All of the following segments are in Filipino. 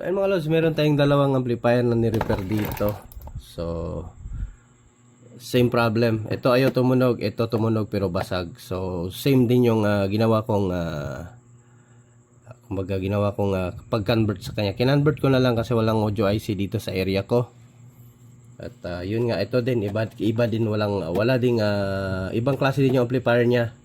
So ayun mga lods, meron tayong dalawang amplifier na ni-repair dito. So same problem. Ito ayaw tumunog, ito tumunog pero basag. So same din yung ginawa kong pag-convert sa kanya. Kinonvert ko na lang kasi walang audio IC dito sa area ko. At yun nga, ito din iba din, wala ding ibang klase din yung amplifier niya.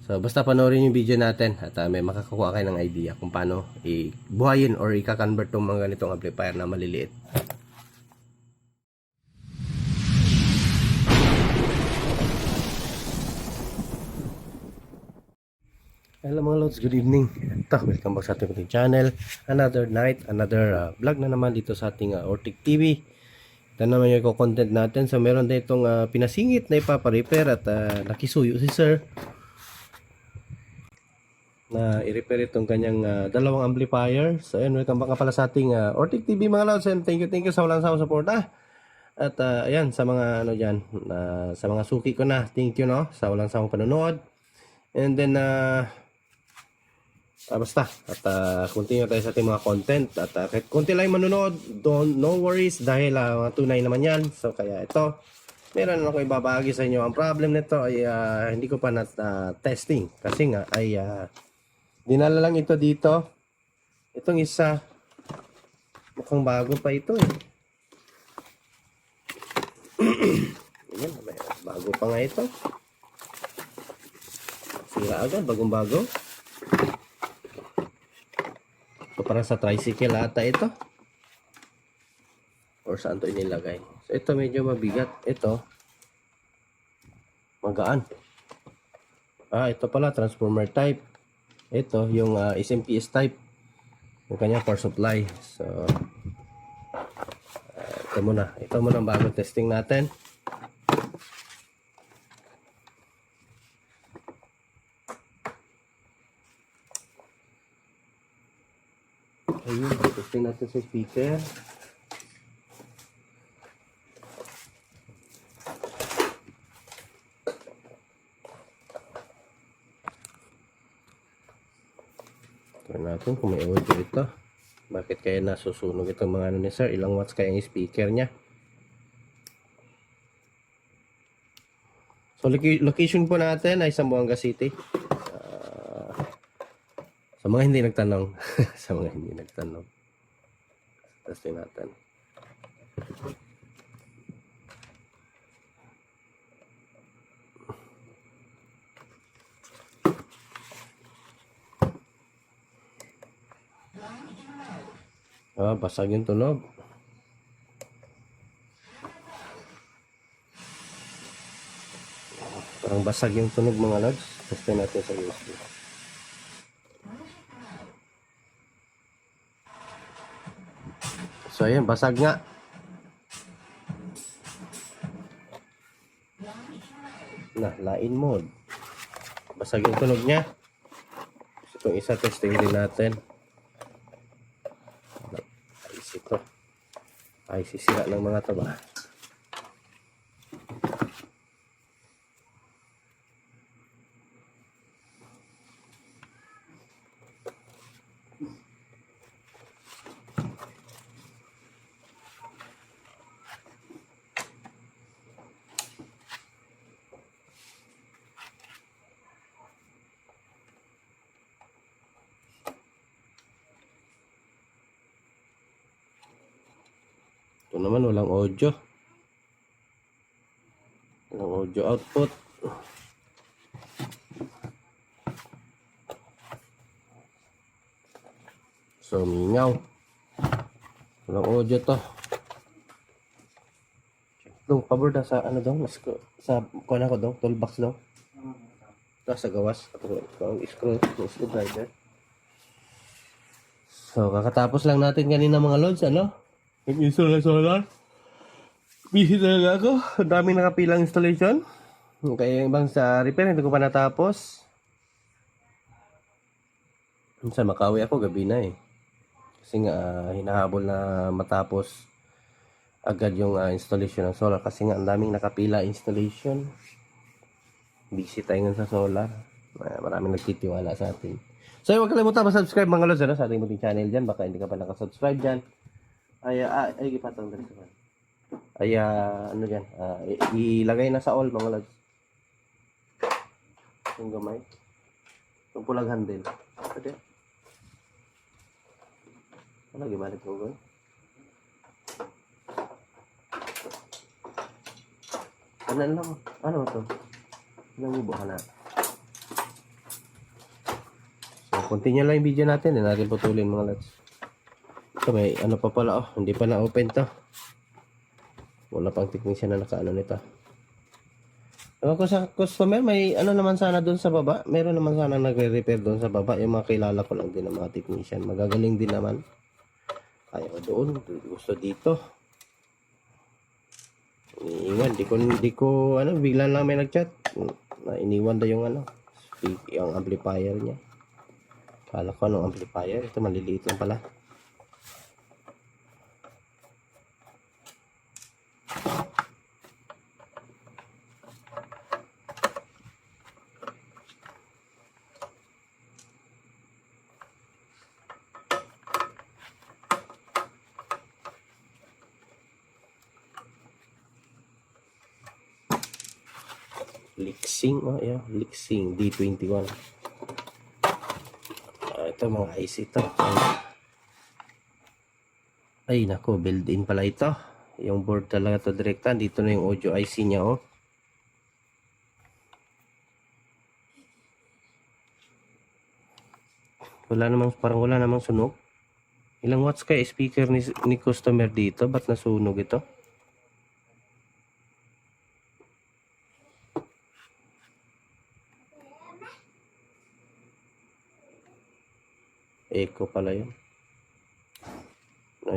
So basta panoorin yung video natin at may makakakuha kayo ng idea kung paano i-buhayin or i-convert tong mga ganitong amplifier na maliliit. Hello mga lods, good evening. Welcome back sa ating channel. Another night, another vlog na naman dito sa ating Ortic TV. Ito naman yung content natin. So meron din itong pinasingit na ipapa-repair at nakisuyo si sir na i-repair itong kanyang dalawang amplifier. So ayun, welcome back pala sa ating Ortic TV mga lods, and thank you sa walang sawang suporta. At ayan, sa mga ano dyan, sa mga suki ko na, thank you no, sa walang sawang panonood. And then basta at continue tayo sa ating mga content at kahit konti lang manonood, no worries dahil mga tunay naman yan. So kaya ito, meron ako ibabahagi sa inyo. Ang problem nito ay hindi ko pa na testing kasi nga ay dinala lang ito dito. Itong isa mukhang bago pa ito eh. Ayan, bago pa nga ito. Sira agad, bagong bago. So, parang sa tricycle ata ito. Or saan to inilagay. So ito medyo mabigat. Ito magaan. Ito pala transformer type. Ito yung SMPS type. Yung kanya power supply. So ito muna ang bagong testing natin. Ayun, testing natin sa speaker. Tignan natin kung may audio ito. Bakit kaya nasusunog itong mga ano ni sir? Ilang watts kaya yung speaker niya? So location po natin ay Zamboanga City. Sa mga hindi nagtanong, testing natin. Basag yung tunog. Parang basag yung tunog mga lods. Testing natin sa USB. So ayan, basag nga. Line mode. Basag yung tunog niya. So, itong isa testing din natin. IC ito. IC sira ng mga taba. Ito naman walang audio. Walang audio output. So mingaw. Walang audio to. Dong, pabor da sa ano daw? Sa kuha na ko daw? Toolbox daw? Ito sa gawas. Ito screw driver. So kakatapos lang natin kanina mga lods, ano? Nag-install na solar. Busy talaga ako. Ang daming nakapilang installation. Kaya yung ibang sa repair, hindi ko pa natapos. Minsan makawi ako, gabi na eh. Kasi nga, hinahabol na matapos agad yung installation ng solar. Kasi nga, ang daming nakapila installation. Busy tayo nga sa solar. Maraming nagtitiwala sa atin. So, huwag kalimutan mag-subscribe mga lods, sa ating munting channel dyan. Baka hindi ka pa nakasubscribe dyan. Ay, ipatang dito naman. Ano dyan, ilagay na sa all mga lods. Yung gamay. Yung pulag handle. Pwede. Ano, gimalik ko gawin? Ano lang? Ano ito? Ilang libo ka na? So, continue lang yung video natin. Hindi natin putulin mga lods. Ito may ano pa pala. Oh, hindi pa na-open to. Wala pang technician na nakaano nito. Ewan ko sa customer, may ano naman sana doon sa baba. Meron naman sana nagre-repair doon sa baba. Yung mga kilala ko lang din ng mga technician. Magagaling din naman. Ayaw doon. Gusto dito. Iniwan. Di ko, bigla lang may nag-chat. Iniwan daw yung yung amplifier niya. Kala ko anong amplifier. Ito maliliit lang pala. Lixing, Lixing D21. Ito mga IC ito. Ay nako, built-in pala ito. Yung board talaga to direkta. Dito na yung audio IC niya, oh. Parang wala namang sunog. Ilang watts kaya speaker ni customer dito? Ba't nasunog ito? Echo pala yun.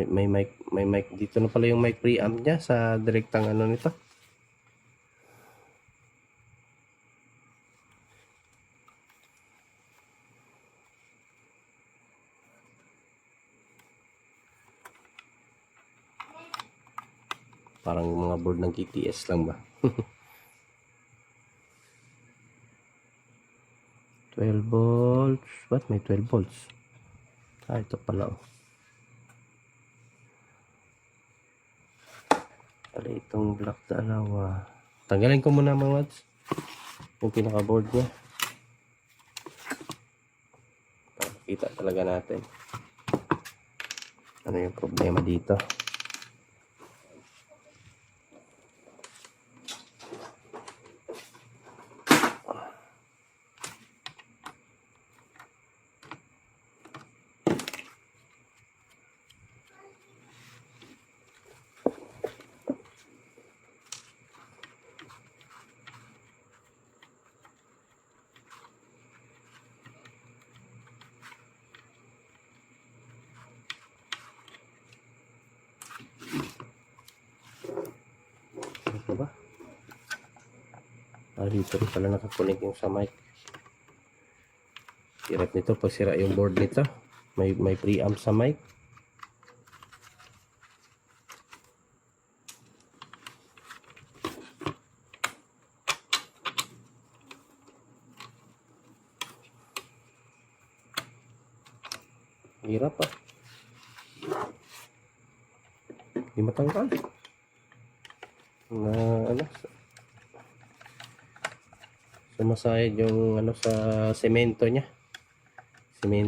May mic dito na pala yung mic preamp niya sa direktang nito. Parang mga board ng KTS lang ba? 12 volts. What? May 12 volts. Ito pala, oh. Pala itong black dalawa. Tanggalin ko muna mga watts. Yung pinaka-board niya. Para makita talaga natin. Ano yung problema dito. Ba? Dito rin pala nakakunik yung sa mic. Hirap nito pag sira yung board nito. May preamp sa mic. Hirap pa. Hindi matangkal. Sumasayad yung sa semento niya. May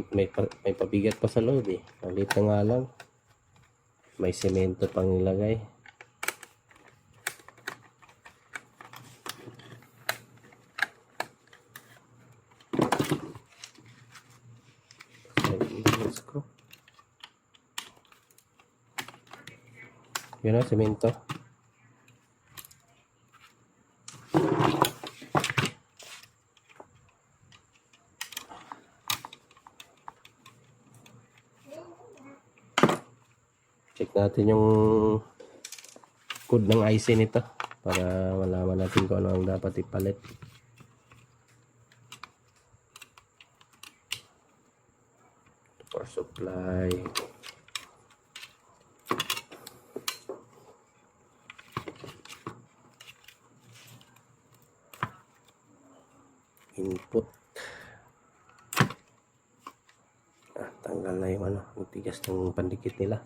pabigat pa sa loob eh. Malit na nga lang. May semento pang nilagay. Screw. Yun na, semento. Check natin yung code ng IC nito para malaman natin kung ano ang dapat ipalit. Power supply. Input. natanggal na yung yung tigas ng pandikit nila.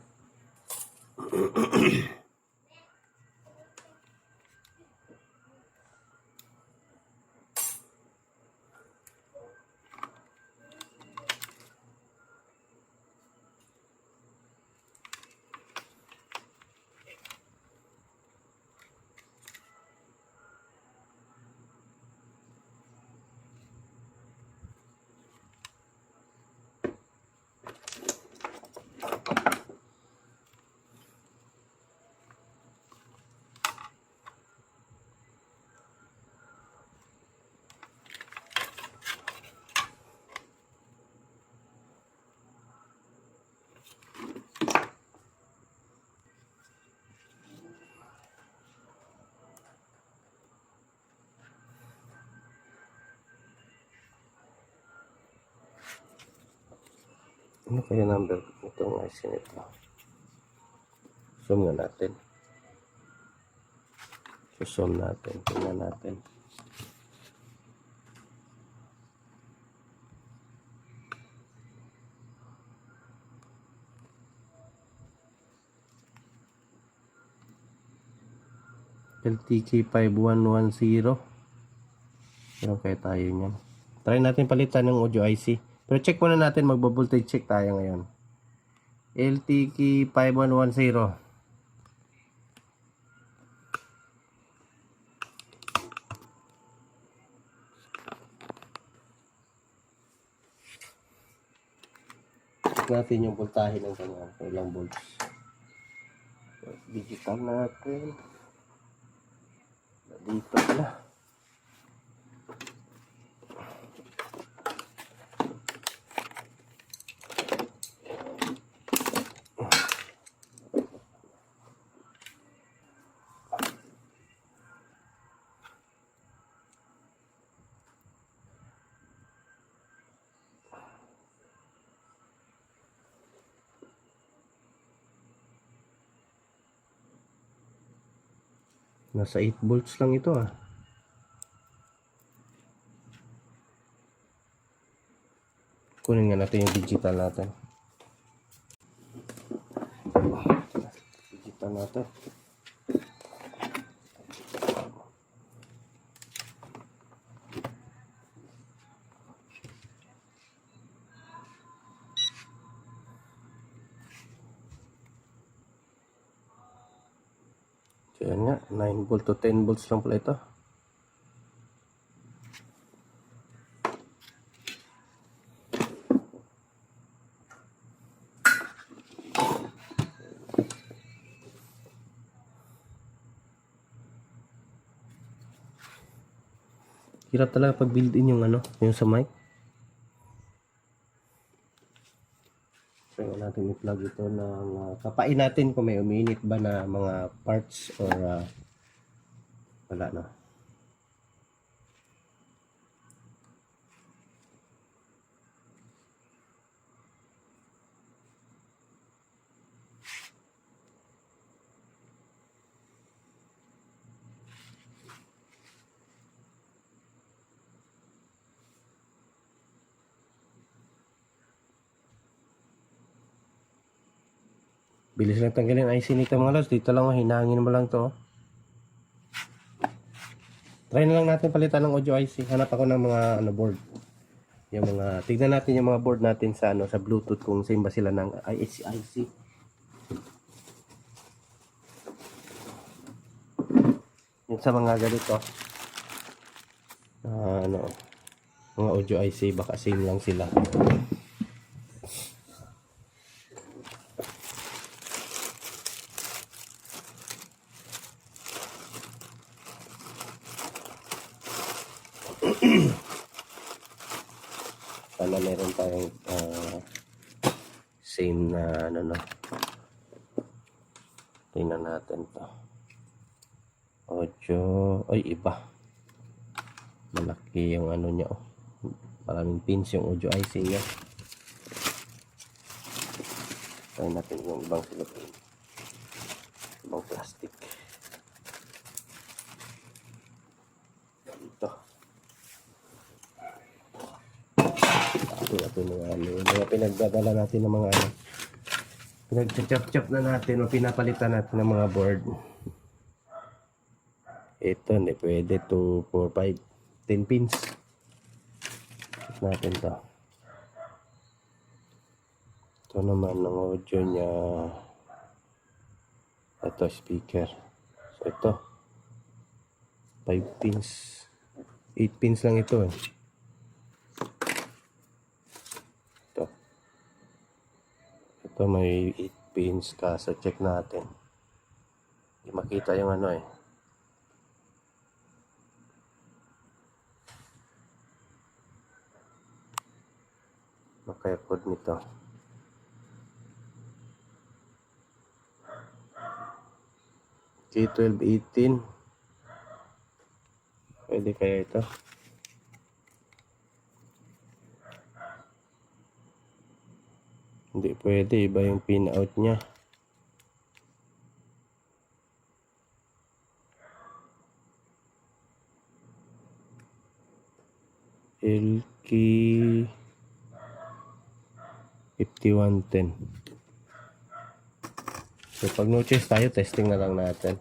Ano kaya number itong IC nito? Zoom nga natin. Zoom natin. Tingnan natin. LTK 5110. Ano kaya tayo niyan? Try natin palitan ng audio IC. Pero check muna natin, magbo-voltage check tayo ngayon. LTK 5110. Check natin yung voltahe ng kanya. Ilang volts. Digital natin. Dito pala. Nasa 8 volts lang ito ah. Kunin nga natin yung digital natin. Digital natin. So yan nga, 9 volt to 10 volts lang pala ito. Hirap talaga pag build in yung yung sa mic. So natin i-plug ito ng kapain natin kung may uminit ba na mga parts or wala na. Bilis lang tanggalin IC nito mga lods. Dito lang hinangin mo lang to. Try na lang natin palitan ng audio IC. Hanap ako ng mga board. Yung mga tignan natin yung mga board natin sa sa Bluetooth kung same ba sila ng IC. Yung sa mga ganito. Mga audio IC baka same lang sila. Sana meron tayong same na tingnan natin to. Audio ay iba, malaki yung niya maraming pins yung audio IC niya. Try natin yung ibang silicone, ibang plastic dito. natin ng ano, yung mga pinagdadala natin ng mga ano, pinag-chop-chop na natin o pinapalitan natin ng mga board. Ito, hindi pwede. 2, 4, 5, 10 pins. Check natin to. Ito naman ang audio niya. Ito, speaker. So, ito. 5 pins. 8 pins lang ito eh. Ito. Ito may 8 pins ka. So, check natin. Hindi makita yung ano eh. Kaya code nito. K1218. Pwede kaya ito? Hindi pwede. Iba yung pin out niya. LK 5110. So pag no choice tayo, testing na lang natin.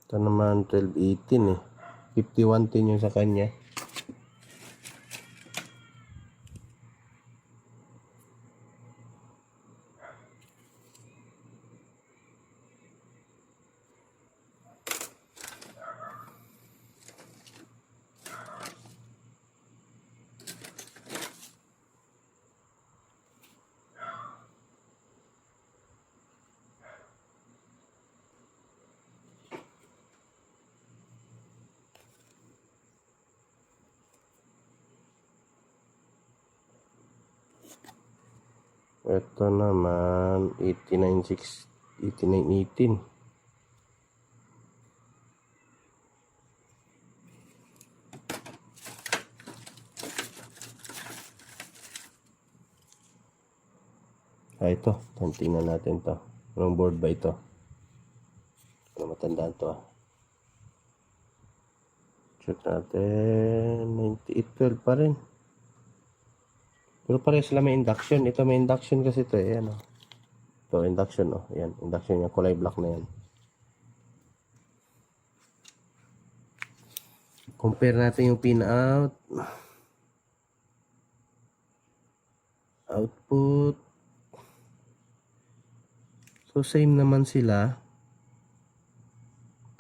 Ito naman 1218 eh. 5110 yung sa kanya. Ito naman 8918. Ito. Tingnan natin to. Anong board ba ito? Ano matandaan to ah. Check natin. 9812 pa rin. Pero pares sila may induction. Ito may induction kasi ito eh. Ano? Ito induction oh. Ayan. Induction niya. Kulay black na yan. Compare natin yung pin out. Output. So same naman sila.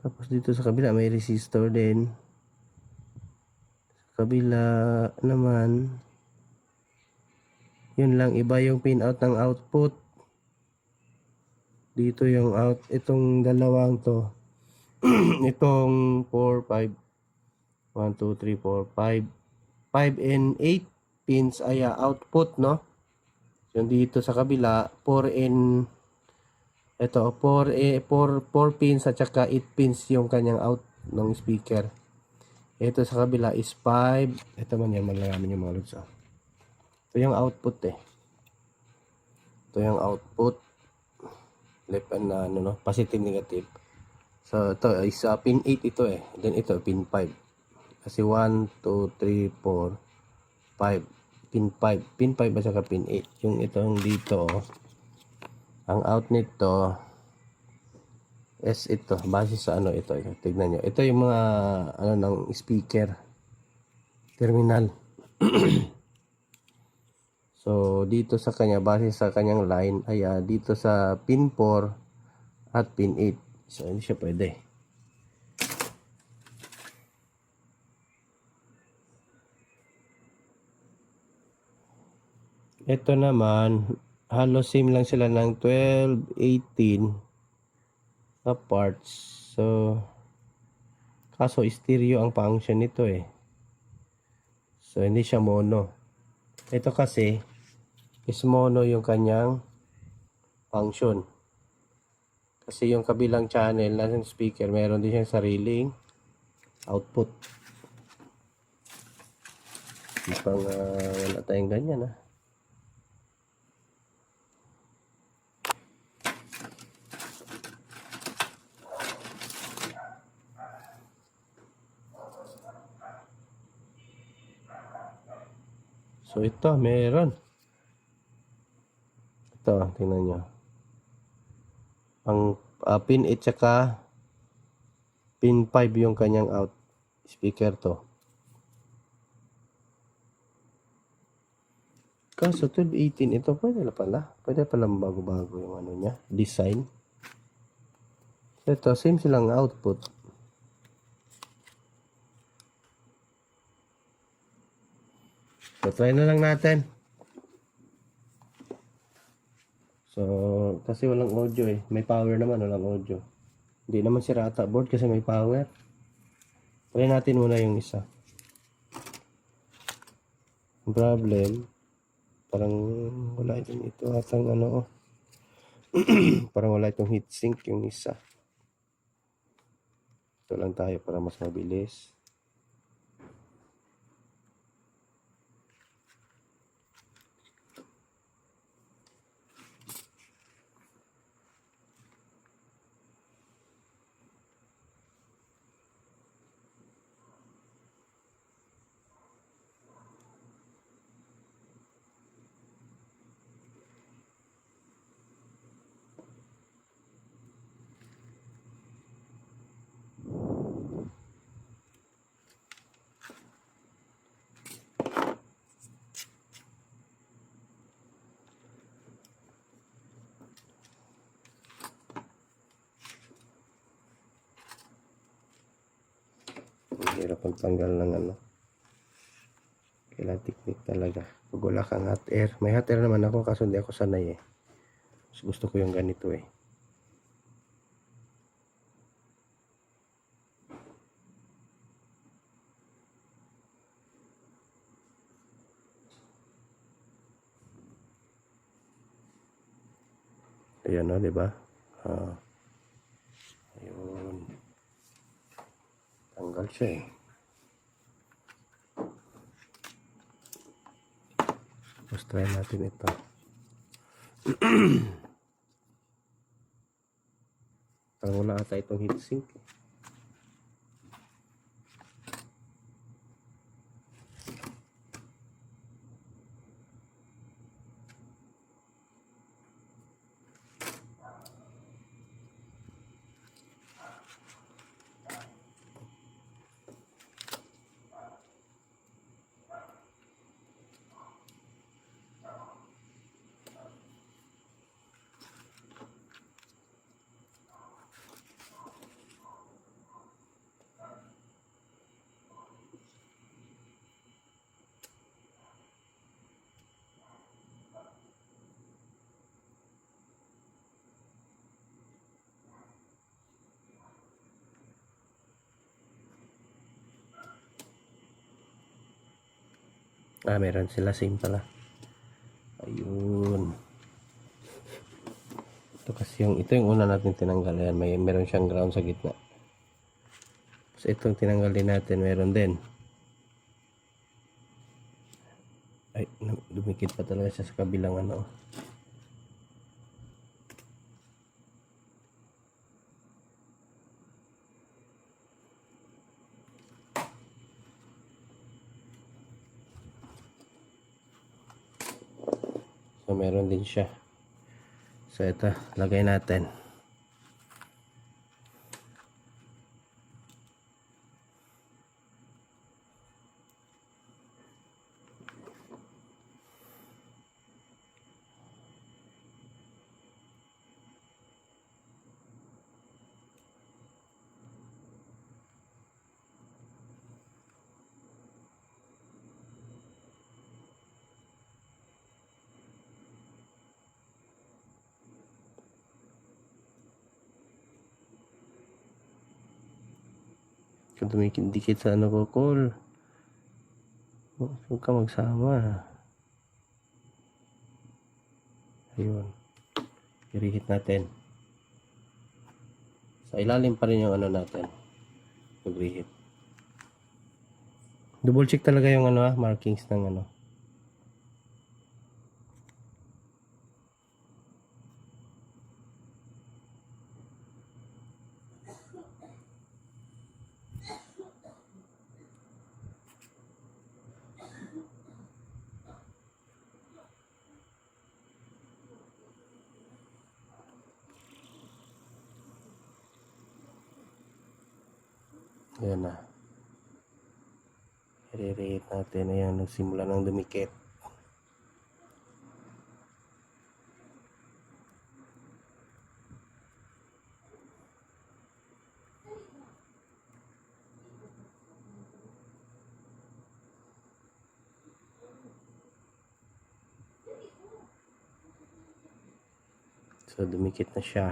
Tapos dito sa kabila may resistor din. Sa kabila naman yun lang, iba yung pin out ng output. Dito yung out, itong dalawang to. Itong 4, 5 1, 2, 3, 4, 5 5 and 8 pins ay output, no? Yung dito sa kabila 4 and ito 4 pins at saka 8 pins yung kanyang out ng speaker. Ito sa kabila is 5. Ito man yan, malalaman yung mga lods. Ito yung output eh. Ito yung output. Left and ano, no? Positive, negative. So ito is pin 8 ito eh. Then ito pin 5. Kasi 1, 2, 3, 4, 5. Pin 5. Pin 5 at saka pin 8. Yung itong dito, ang out nito is ito. Base sa ano ito. Tignan nyo. Ito yung mga ano ng speaker. Terminal. So dito sa kanya, base sa kanyang line ay dito sa pin 4 at pin 8. So hindi siya pwede. Ito naman, halos same lang sila ng 12, 18 na parts. So kaso stereo ang function nito eh. So hindi siya mono. Ito kasi is mono yung kanyang function. Kasi yung kabilang channel na speaker, meron din siyang sariling output. Ipang wala tayong ganyan ah. So ito, meron. Ito, tingnan nyo. Ang pin 8 tsaka pin 5 yung kanyang out speaker to. Kaso 1218 ito, pwede pala. Pwede pala bago-bago yung ano niya, design. So ito, same silang output. So try na lang natin. So, kasi walang audio eh. May power naman, walang audio. Hindi naman si Rata board kasi may power. Try natin muna yung isa. Ang problem, parang wala ito atang ano. Parang wala itong heatsink yung isa. Ito lang tayo para mas mabilis. Hirap ang tanggal ng ano. Kailangan technique talaga. Pag wala kang hot air. May hot air naman ako kaso hindi ako sanay eh. Mas gusto ko yung ganito eh. Ayan o, diba? Ayun. Tanggal siya eh. Tapos try natin ito. Parang wala ata itong heatsink eh. Meron sila same pala. Ayun. Ito yung una natin tinanggal. Ayan, meron siyang ground sa gitna. So itong tinanggal din natin, meron din. Ay, dumikit pa talaga siya sa kabilang ano. So meron din siya. So ito, lagay natin. Kung dumikit-dikit sa ano ko, call. Huwag ka magsama. Ayun. I-reheat natin. Sa ilalim pa rin yung ano natin. Pag-reheat. Double check talaga yung ano markings ng ano. Ayan na. I-rate natin. Ayan, nagsimula ng dumikit. So, dumikit na siya.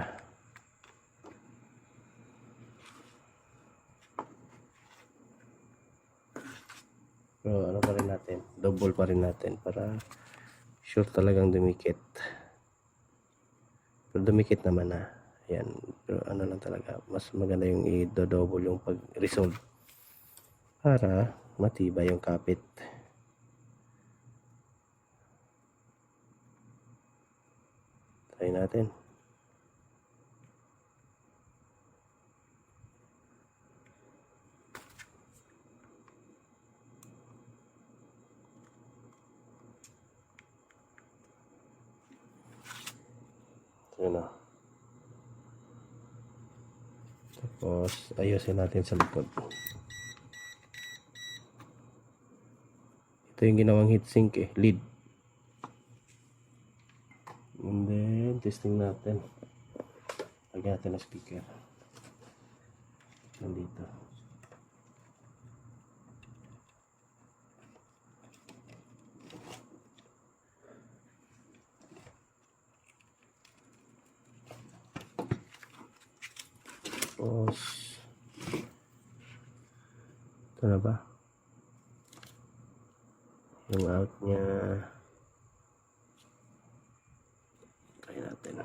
Pero ano pa rin natin? Double pa rin natin para sure talagang dumikit. Pero dumikit naman na. Ayan. Pero ano lang talaga. Mas maganda yung i-double yung pag-resolve. Para matibay yung kapit. Try natin. Yun na. Tapos, ayusin natin sa likod. Ito yung ginawang heatsink eh. Lead. And then, testing natin. Lagyan natin ang speaker. Nandito. Tapos, ito na ba? Yung out niya. Try natin.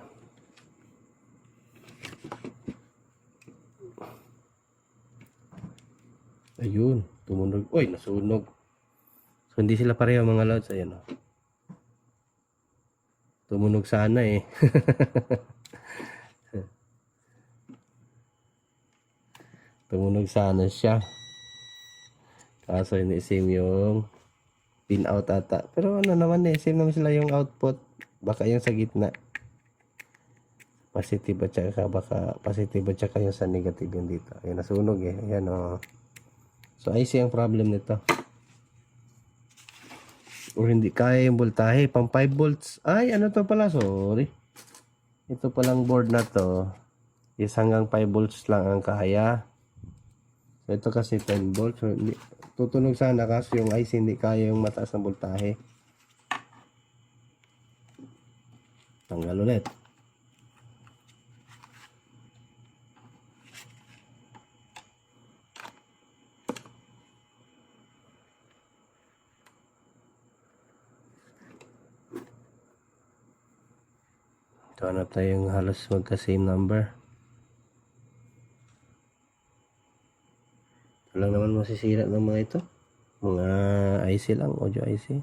Ayun, tumunog. Uy, nasunog. So, hindi sila pareho mga lods. Ayan o. Tumunog sana eh. Tumunog sana siya. Kaso hindi same yung pin out ata. Pero ano naman eh, same naman sila yung output. Baka yung sa gitna. Positive at saka baka positive at saka yung sa negative yung dito. Ayan, nasunog eh. Ayan o. So, IC ang problem nito. Or hindi kaya yung voltahe. Pang 5 volts. Ay, ano to pala? Sorry. Ito palang board na to is hanggang 5 volts lang ang kaya. So, ito kasi 10 volts. So, tutunog sana kasi yung IC hindi kaya yung mataas ng voltahe. Tanggal ulit. Ito na tayong halos magka-same number. Ito lang naman masisira ng mga ito. Mga IC lang, audio IC.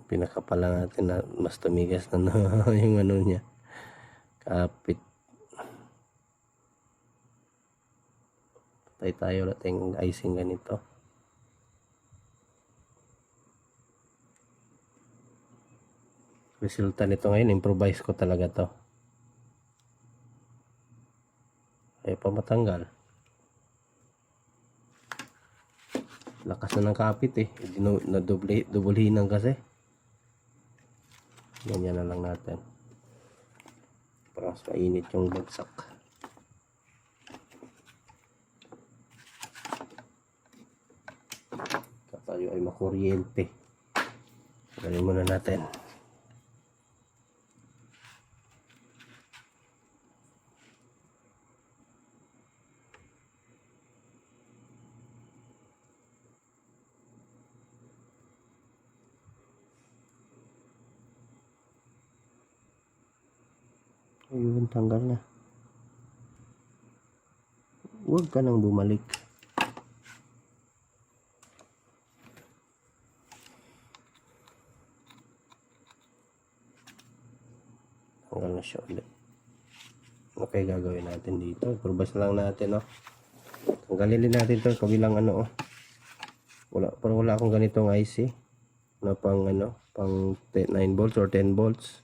Pinakapala natin na mas tumigas na yung ano niya. Kapit. Patay tayo ulit yung icing ganito. Resulta nito ngayon, improvise ko talaga to. Ay pa matanggal. Lakas na ng kapit eh. Nadublehinan kasi. Ganyan na lang natin. Para mas mainit yung bagsak. Tayo ay makuryente. Galing muna natin. Ayun, tanggal na. Huwag ka nang bumalik. Tanggal na siya ulit. Okay, gagawin natin dito. Purbas lang natin, no? Tanggalin din natin to kabilang ano, oh. Pero wala akong ganitong IC na pang ano, pang 9 volts or 10 volts.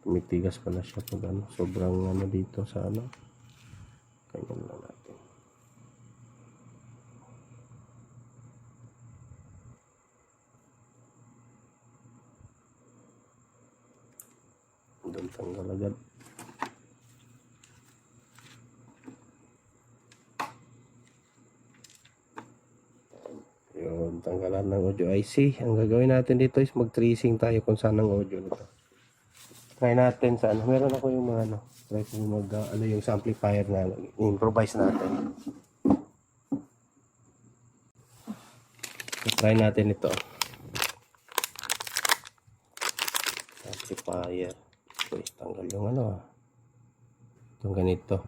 Tumitigas pala siya pag ano, sobrang ano dito sa ano. Ganyan lang natin. Doon tanggal agad. Yun, tanggalan ng audio IC. Ang gagawin natin dito is mag-tracing tayo kung saan ang audio nito. Try natin sa ano. Meron ako yung mga ano. Try ko mag ano yung amplifier na improvise natin. So, try natin ito. Amplifier. So, tanggal yung ano. Itong ganito.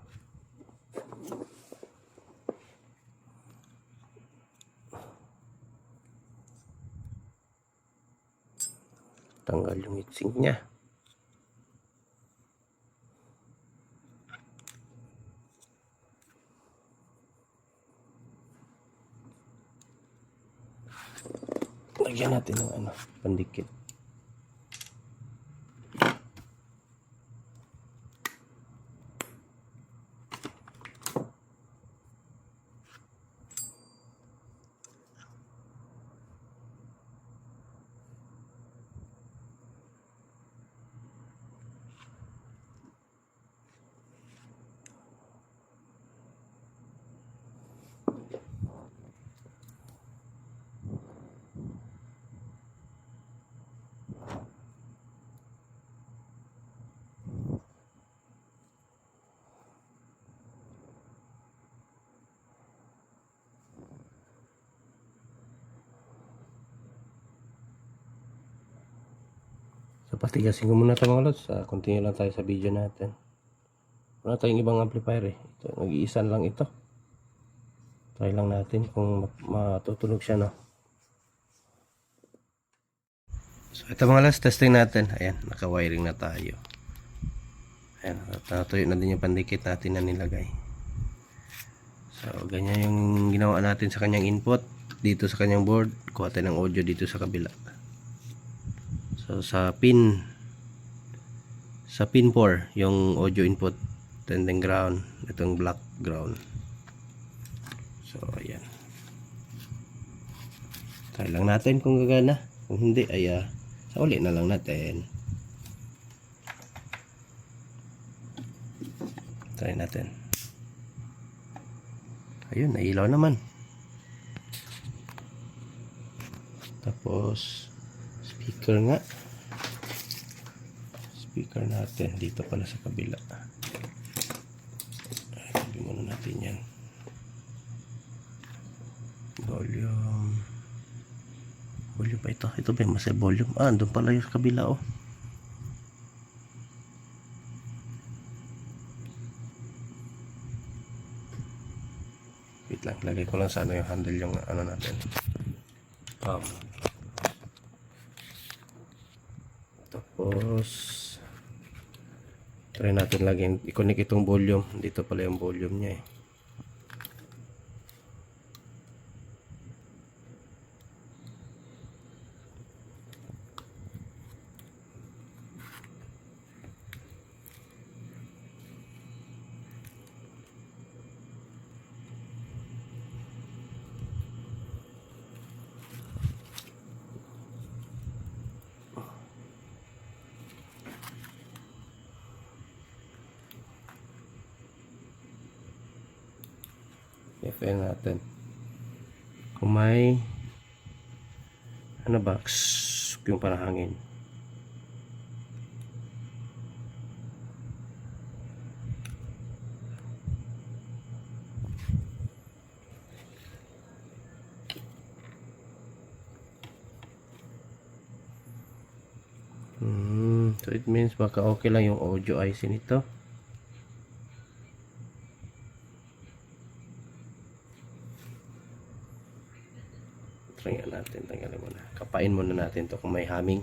Tanggal yung heatsink niya. Lagyan natin ng ano, pandikit. So, patigasin ko muna ito mga lods. Continue lang tayo sa video natin. Wala tayong ibang amplifier eh. Ito, nag-iisa lang ito. Try lang natin kung matutunog siya, no? So, ito mga lods, testing natin. Ayan, naka-wiring na tayo. Ayan, natuyo na din yung pandikit natin na nilagay. So, ganyan yung ginawa natin sa kanyang input. Dito sa kanyang board, kuha tayo ng audio dito sa kabila. So sa pin 4 yung audio input, then ground, itong black ground. So ayan, try lang natin kung gagana. Kung hindi ay sa uli na lang natin. Try natin. Ayun, nailaw naman. Tapos speaker nga, speaker natin dito pala sa kabila. Sabi muna natin yan. Volume pa ito ba yung mas volume? Andun pala yung sa kabila, oh. Wait lang, lagay ko lang sa ano yung handle yung ano natin. Tapos try natin lagyan, i-connect itong volume. Dito pala yung volume niya eh. FM natin. Kung may ano ba, yung parang hangin. So it means baka okay lang yung audio IC nito. Try natin, tanggalin muna. Kapain muna natin to kung may humming.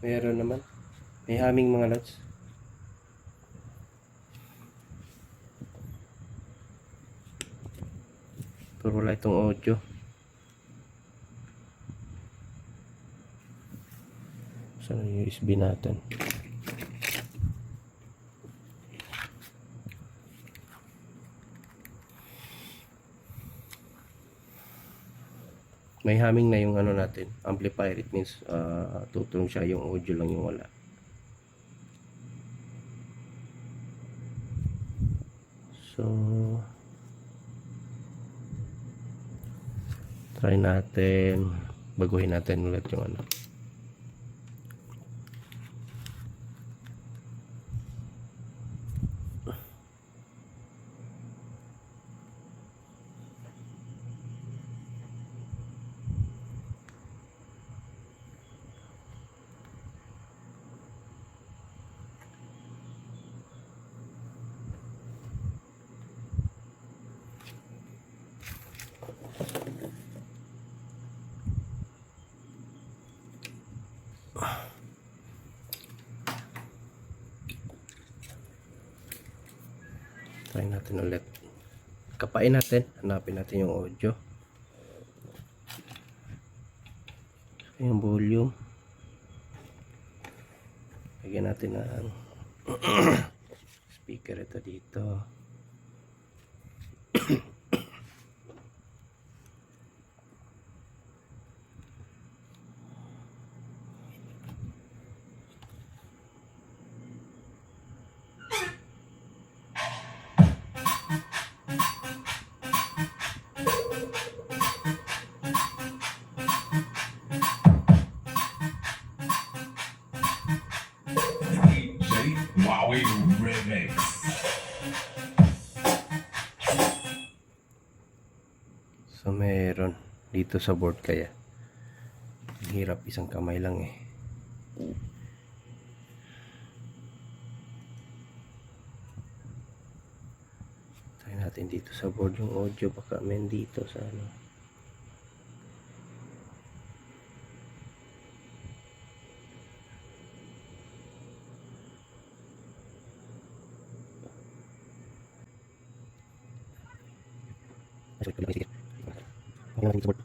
Meron naman. May humming mga lods. Pero wala itong audio. Saan yung USB natin? May humming na yung ano natin, amplifier. It means tutulong siya, yung audio lang yung wala. So try natin, baguhin natin ulit yung ano. Try natin ulit. Kapain natin. Hanapin natin yung audio. Yung volume. Lagyan natin ng speaker ito dito. Wowie Remix. So meron dito sa board kaya. Ang hirap, isang kamay lang eh. Try natin dito sa board yung audio, baka men dito sa ano. Sorry, sige. Okay natin sa board.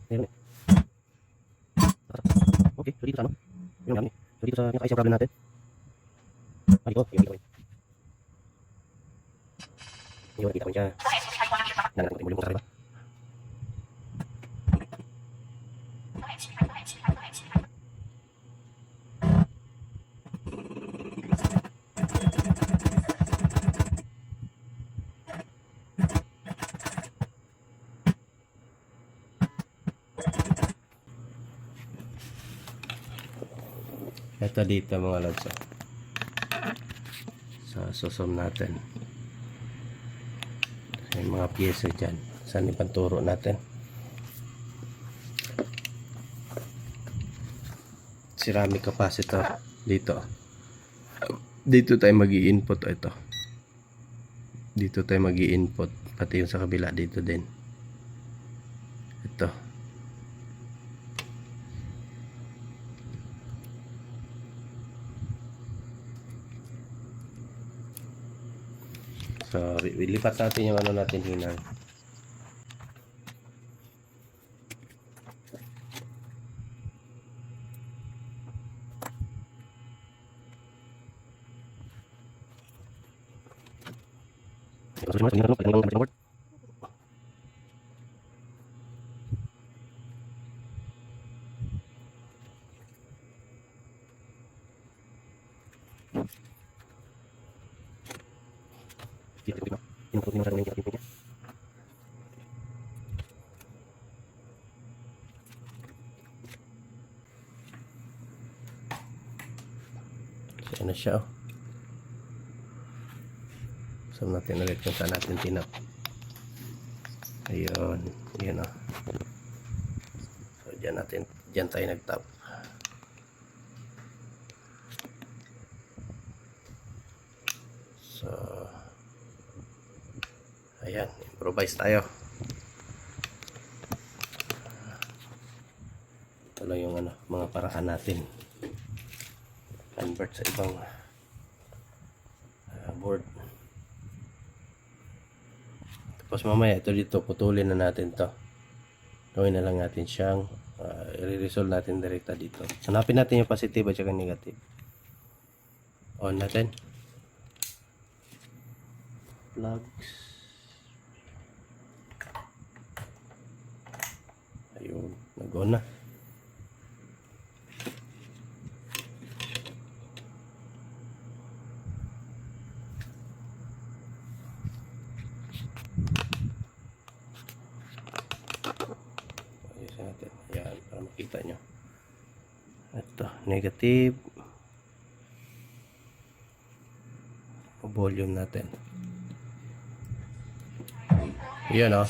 Meron eh. Okay, so dito sa ano? Yung namin eh. So dito sa pinaka-IC problem natin. Dito, yung dito. Yung nakita ko siya. Yan, natin ko sa sarili. Ito dito mga lods. Sa susum natin. May mga pyesa dyan. Saan ipanturo natin? Ceramic capacitor. Dito. Dito tayo mag-i-input. Ito. Dito tayo mag-i-input. Pati yung sa kabila dito din. Ito. So, ilipat natin yung ano natin hinang. Ayan na siya, oh. So natin ulit kung saan natin tinap. Ayun, yun, oh. So dyan tayo nagtap. So ayan, improvise tayo. Ito lang yung mga paraan natin. Convert sa ibang board. Tapos mamaya ito dito, putulin na natin to. Gawin na lang natin siyang i-resolve natin direkta dito. Hanapin natin yung positive at saka negative. On natin. Plugs. Ayun, nag-on na. Ayusin natin. Ayan, para makita nyo. Ito, negative. Volume natin. Ayan, oh.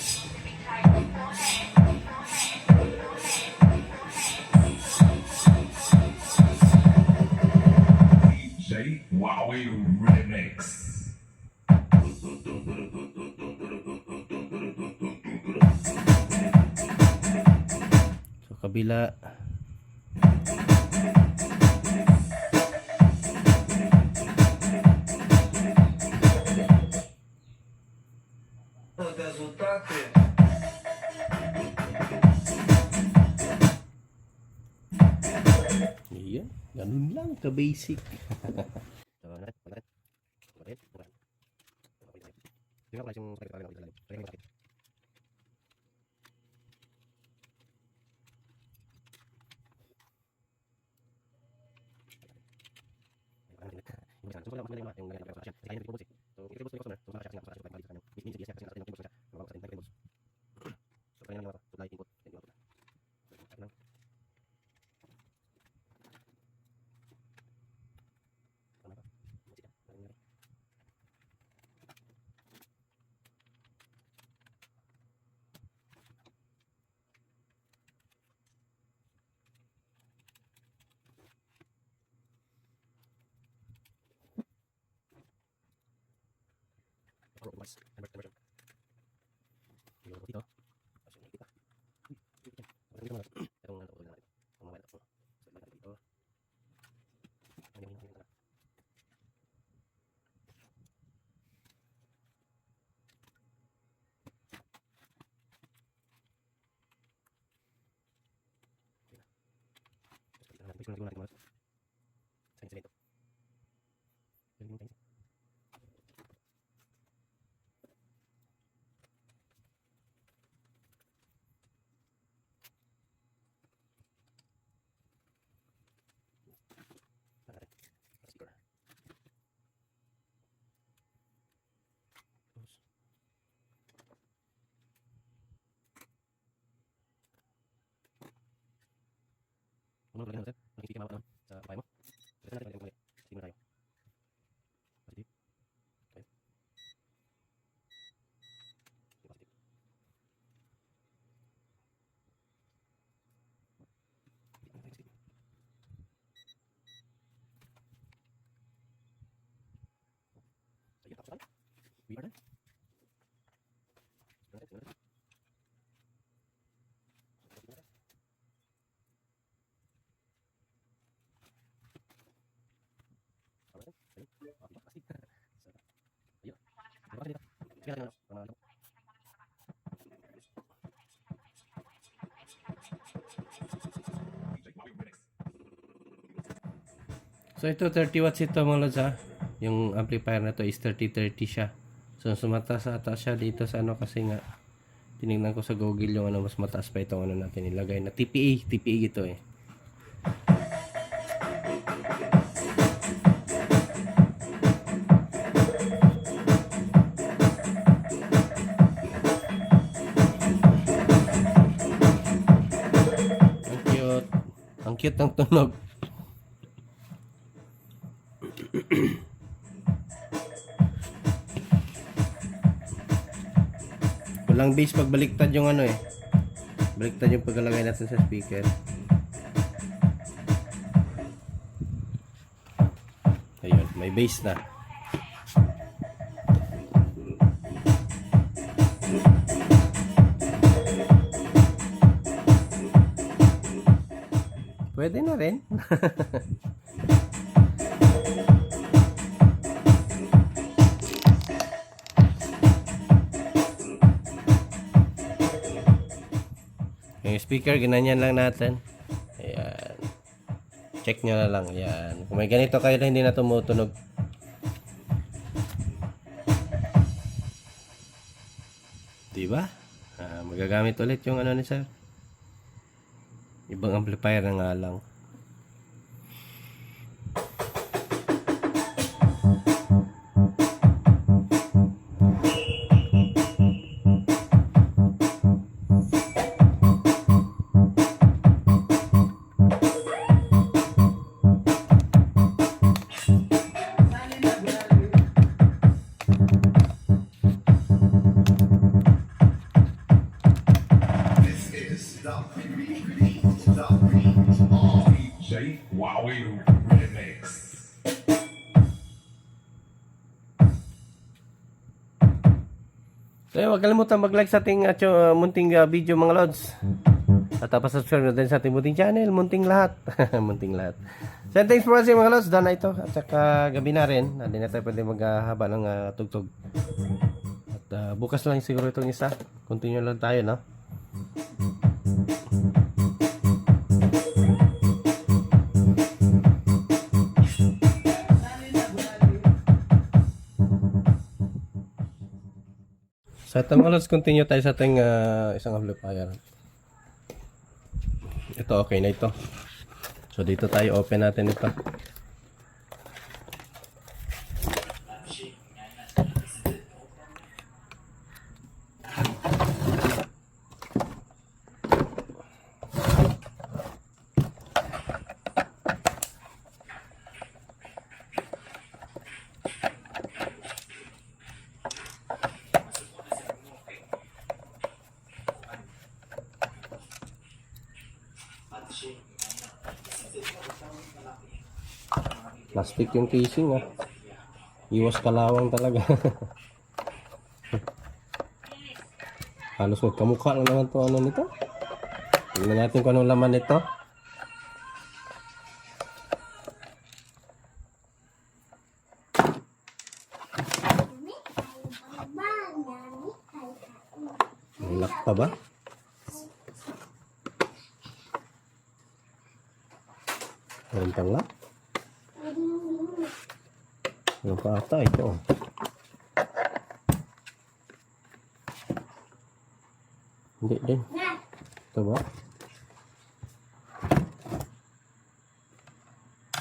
DJ Huawei Remix. So, kabila. Iya, ganun lang ka-basic. Ano lagyan natin? Nakikita ka naman sa bahay mo. Lagyan natin yung kulay. Steam na tayo. Positive. Okay. Positive. Sige, tapos tayo. We are done. So ito 30 watts ito mga lods ha. Yung amplifier na to is 30-30 siya. So sumataas ata siya dito sa ano kasi nga tinignan ko sa Google yung ano mas mataas pa itong ano natin ilagay na TPA ito eh. Ang cute. Ang cute ng tunog. Walang bass pag baliktad yung ano eh. Baliktad yung paglalagay natin sa speaker. Ayun, may bass na. Pwede na rin. Yung speaker, ginanyan lang natin. Ayan. Check nyo na lang. Ayan. Kung may ganito kayo na hindi na tumutunog. Diba? Magagamit ulit yung ano ni sir. Ibang amplifier na nga lang. DJ Wowie Remix. So huwag kalimutan mag-like sa ating munting video mga lods. At subscribe na din sa ating munting channel. Munting lahat. Munting lahat. So thanks for watching mga lods. Done na ito. At saka gabi na rin. Hindi na tayo pwede maghahaba ng tugtog. At bukas lang siguro itong isa. Continue lang tayo, no? So ito mga lods, continue tayo sa ating isang amplifier. Ito okay na ito. So dito tayo open natin ito. Plastic yung casing ah. Iwas kalawang talaga. Halos magkamukha lang naman to ano nito. Tingnan natin kung anong laman nito. May lock pa ba? Meron pang lock? Ano pa ata ito? Hindi din. Ito ba?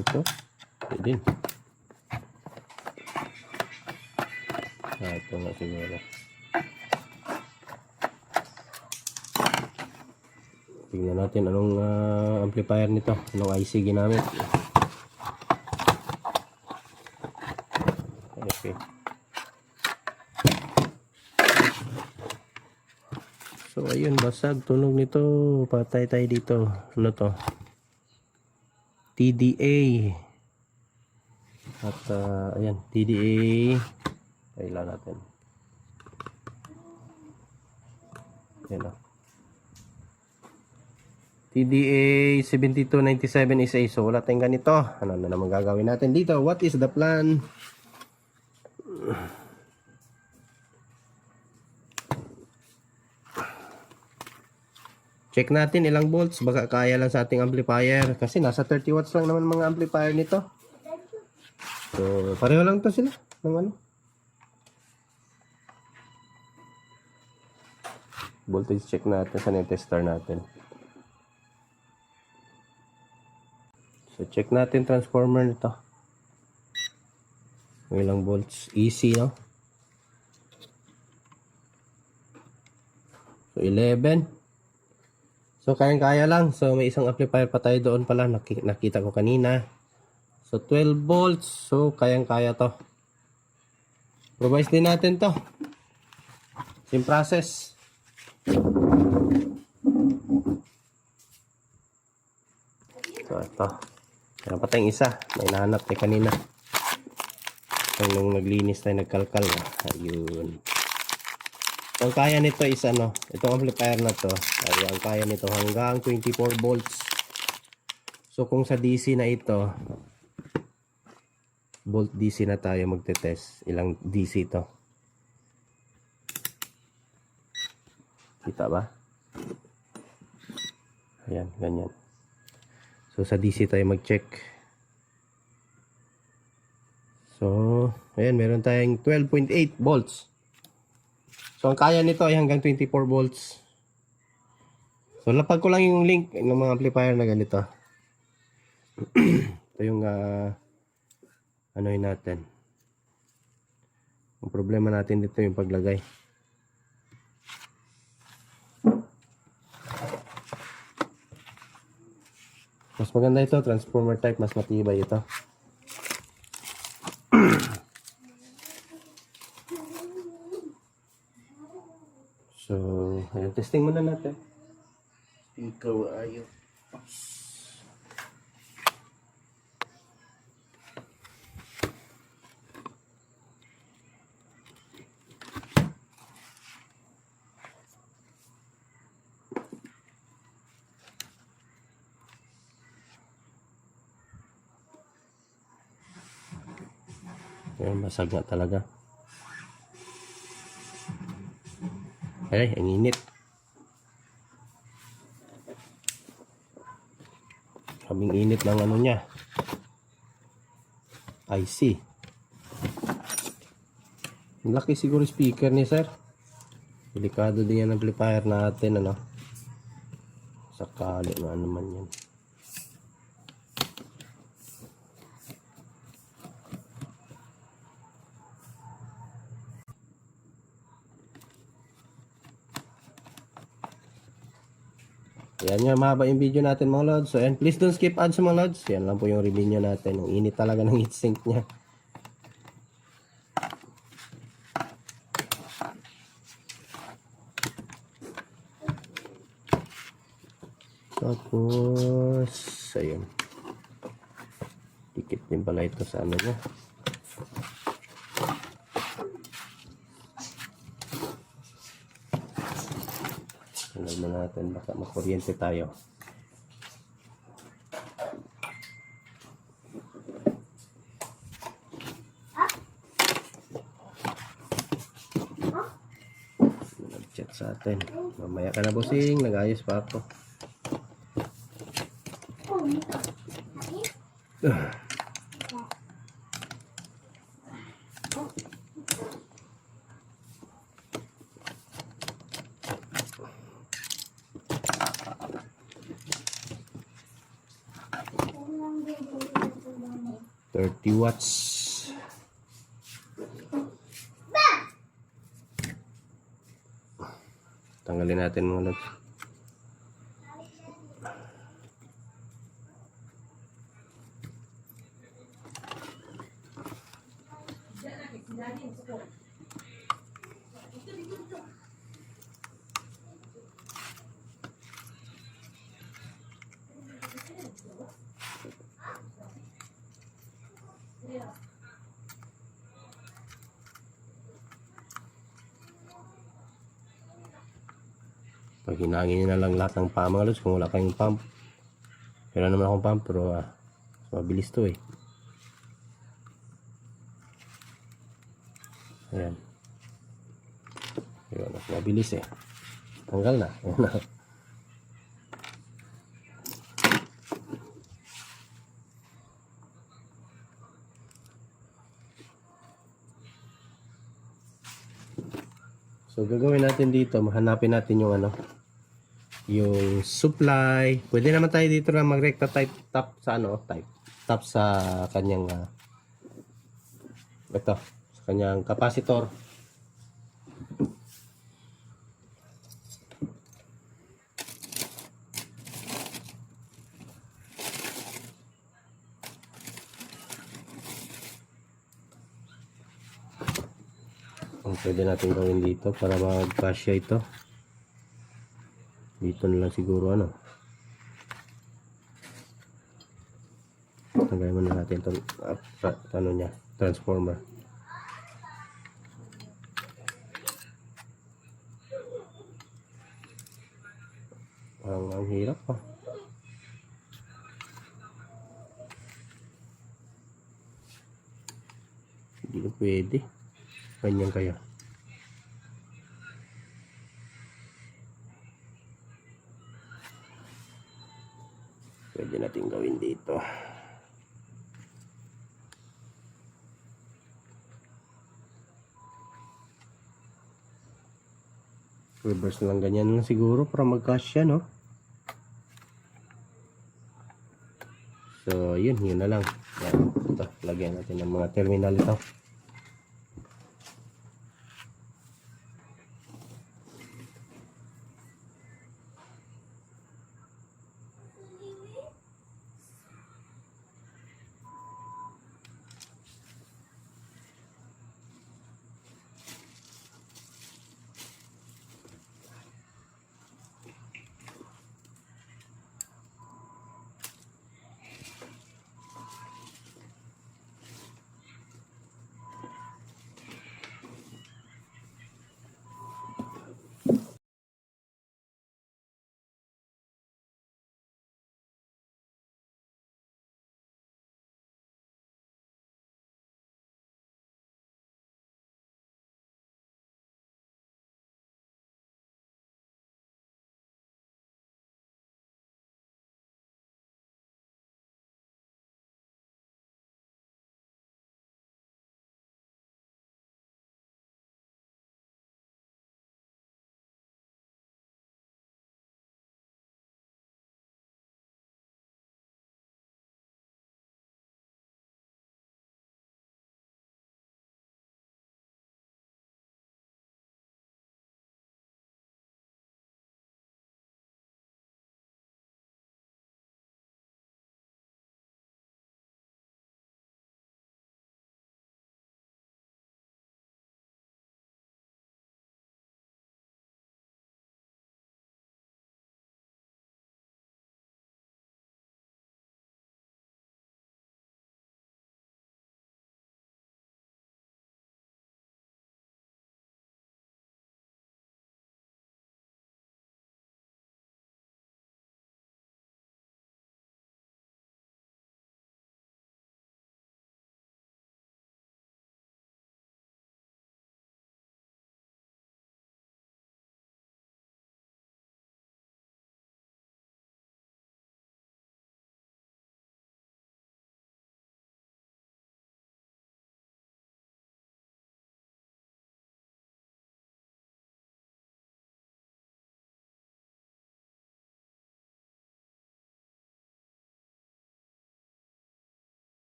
Ito? Hindi din. Ito nga siguro. Tingnan natin anong amplifier nito. Anong IC ginamit. Okay. So ayun, basag tunog nito. Patay tayo dito. Ano to? TDA. At ayan, TDA. Kailan natin. Ayan o. TDA 7297 is A. So wala tayong ganito. Ano na naman gagawin natin dito? What is the plan? Check natin ilang volts, baka kaya lang sa ating amplifier kasi nasa 30 watts lang naman mga amplifier nito. So pareho lang to sila ng ano. Voltage check natin sa tester natin. So check natin transformer nito. Ilang volts? Easy, no? So 11. So kayang-kaya lang. So may isang amplifier pa tayo doon pala. Nakita ko kanina. So 12 volts. So kayang-kaya to. Provide din natin to. Same process. So ito. Meron pa tayong isa. May nahanap tayo kanina. So nung naglinis tayo nagkalkal. Ayun. So, ang kaya nito is ano, itong amplifier na to, ay ang kaya nito hanggang 24 volts. So kung sa DC na ito, volt DC na tayo magte-test. Ilang DC to? Kita ba? Ayan, ganyan. So sa DC tayo mag-check. So, ayan, meron tayong 12.8 volts. So, ang kaya nito ay hanggang 24 volts. So, lapag ko lang yung link ng mga amplifier na ganito. Ito yung anoin natin. Ang problema natin dito yung paglagay. Mas maganda ito, transformer type, mas matibay ito. So, ayun, testing muna natin. Ikaw ayaw. Ayun, basag nga talaga. Ay, ang init. Kaming init ng ano niya. IC. Ang laki siguro speaker ni sir. Delikado din yan amplifier natin, ano. Sakali na naman yan. Yan nga, mahaba yung video natin mga lods. So, and please don't skip ads mga lods. Yan lang po yung review natin. Ang init talaga ng heatsink niya. Tapos, ayun. Dikit din pala ito sa ano niya. Tingnan mo natin, baka makuryente tayo. Nag-chat sa atin. Mamaya ka na bossing, nag-ayos pa ako. $30 watts. Tanggalin natin mga lods. Pag hinangin nyo na lang lahat ng pump mga lods, kung wala kayong pump. Wala naman akong pump, pero mabilis to eh. Ayan. Ayan, mas mabilis eh. Tanggal na. Ayan na. So gagawin natin dito, hanapin natin yung ano, yung supply. Pwede naman tayo dito na mag-recta type top sa ano, top sa kanyang ito, sa kanyang capacitor. Ang pwede natin gawin dito para magkasya ito. Dito na lang siguro ano. Tagay muna natin itong ano niya, transformer. Ang hirap pa. Hindi na pwede. Ganyan kaya. Pwede natin gawin dito. Reverse na lang ganyan lang siguro para magkasya, no? So, yun na lang. Yan. Ito, lagyan natin ng mga terminal ito.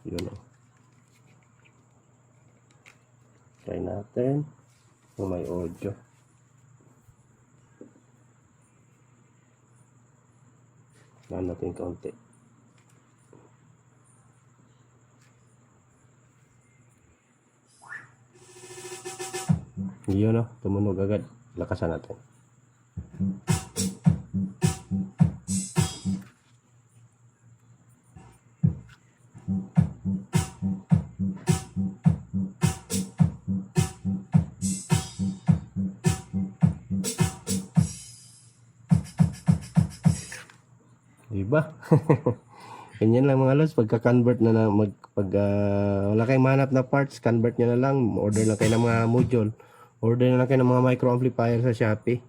Yun o. Try natin kung may audio. Tignan natin kaunti. Yun o, tumunog agad. Lakasan natin. Diba? Ganyan lang mga lods, pagka-convert na wala kayong mahanap na parts, convert nyo na lang, order lang kayo ng mga module, order na lang kayo ng mga micro amplifier sa Shopee.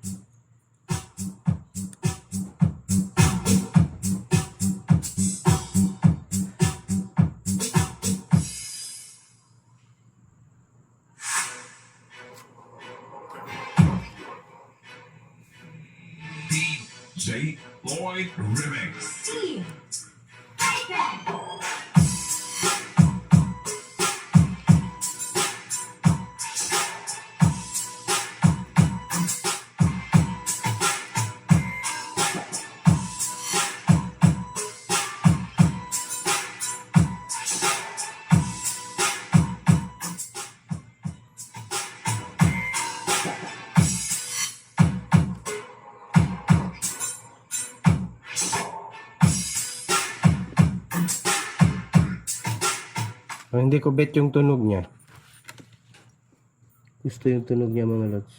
J. Lloyd Remix. Team. Action. Hindi ko bet yung tunog niya. Gusto yung tunog niya mga lods.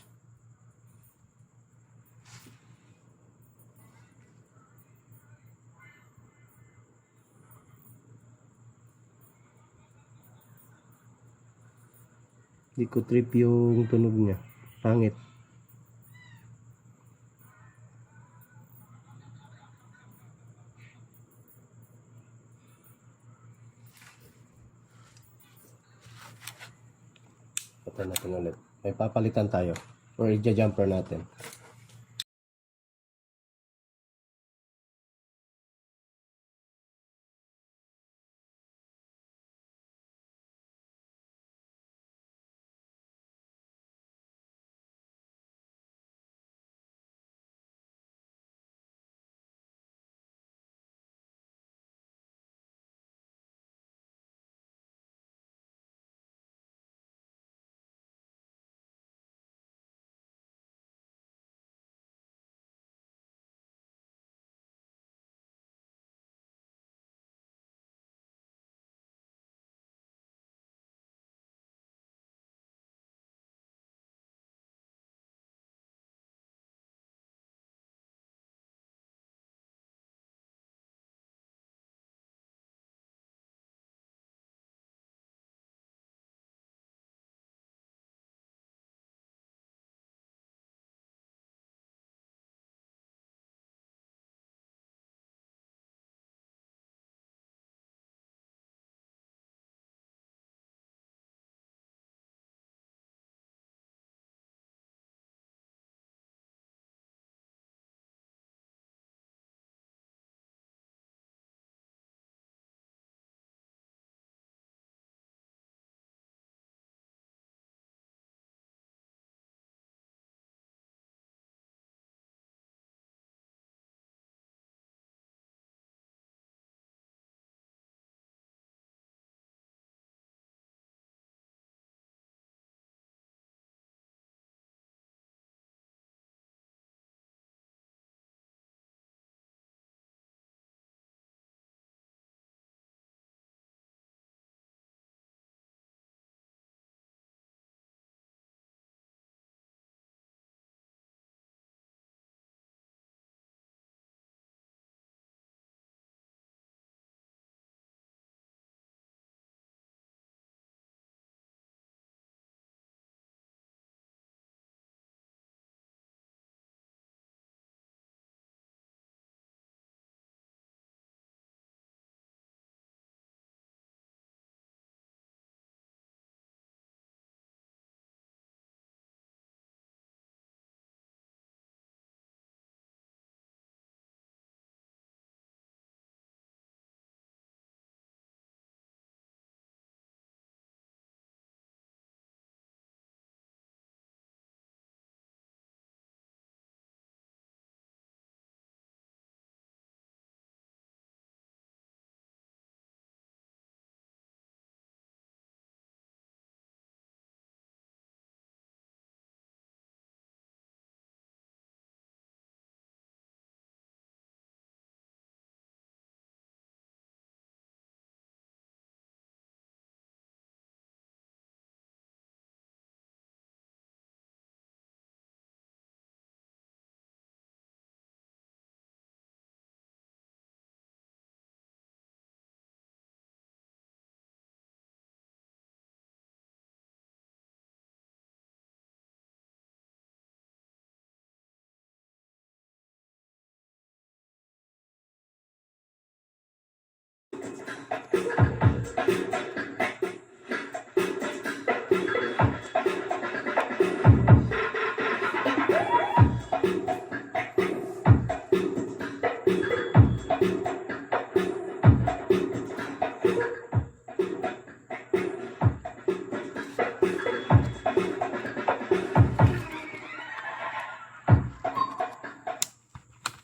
Hindi ko trip yung tunog niya. Pangit. Patan natin ulit. May papalitan tayo. Or i-jumper natin.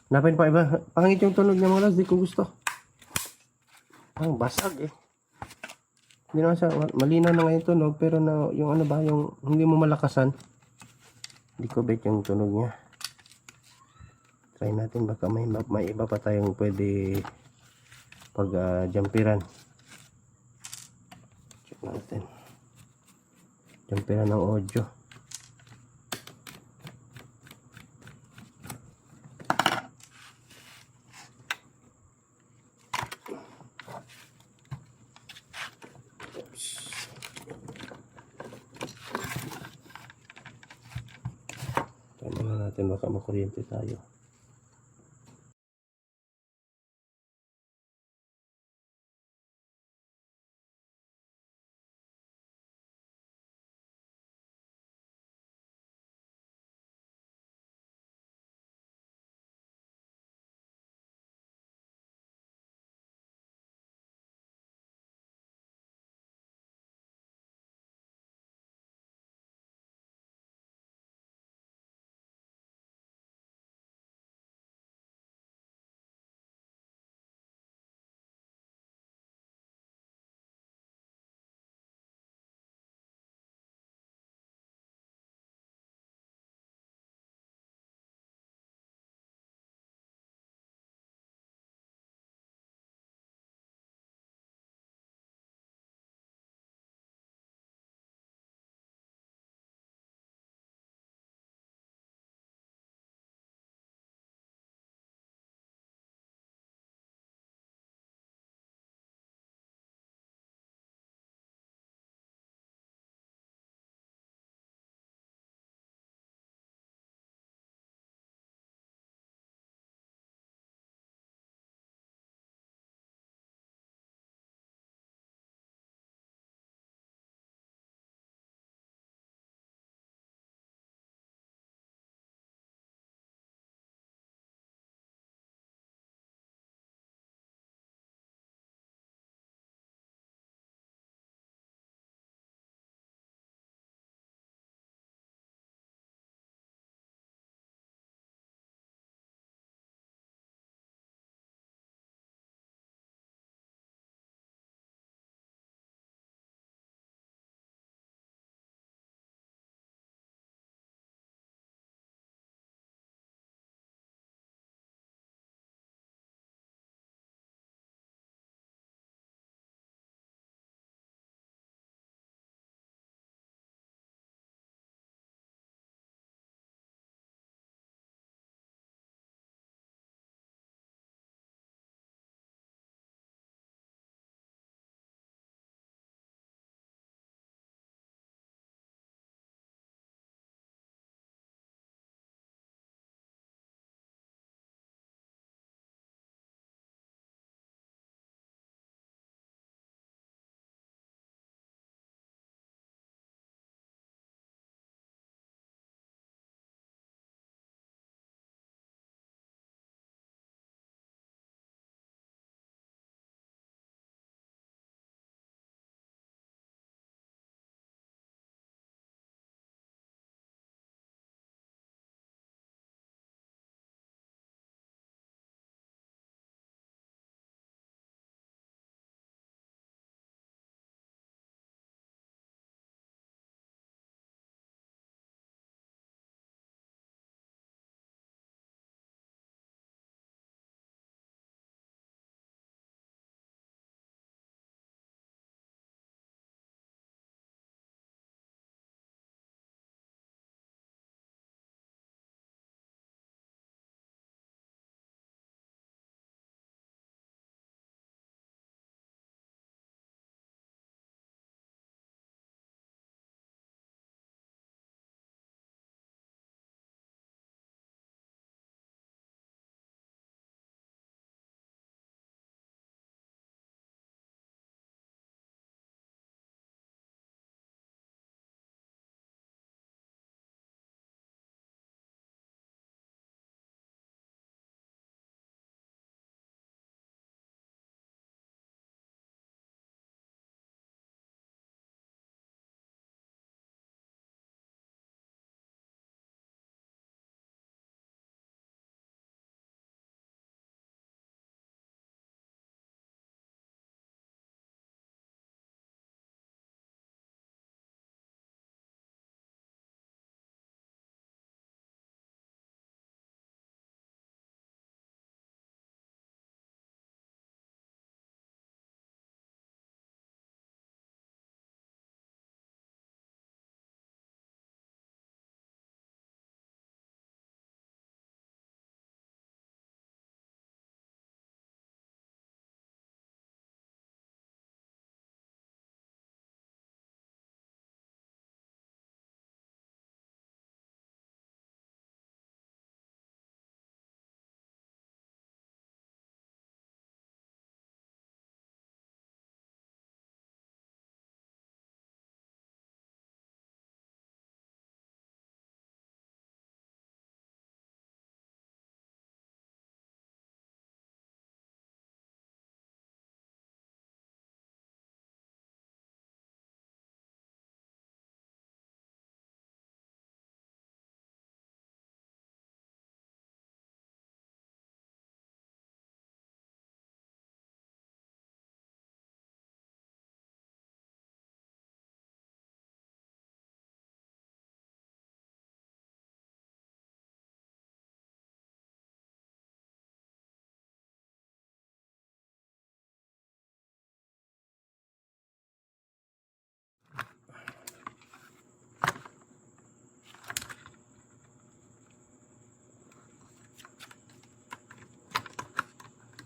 Napin pa iba. Pangit yung tunog niya mga lods. Di ko gusto. Ang basag eh. Hindi naman siya. Malinaw na nga yung tunog. Pero na, yung ano ba. Yung hindi mo malakasan. Hindi ko bet yung tunog niya. Try natin. Baka may iba pa tayong pwede pag jumperan. Check natin. Jumperan ng audio. Tama na natin, baka makuryente tayo.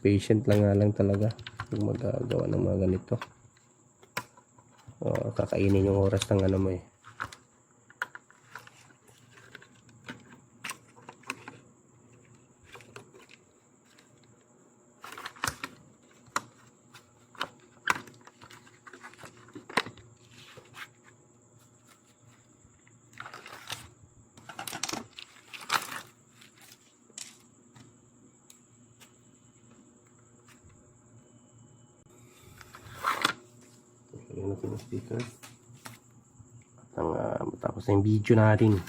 Patient lang nga lang talaga kung magagawa ng mga ganito. Kakainin yung oras ng ano mo eh. Lagyan natin yung speaker. At matapos na yung video natin.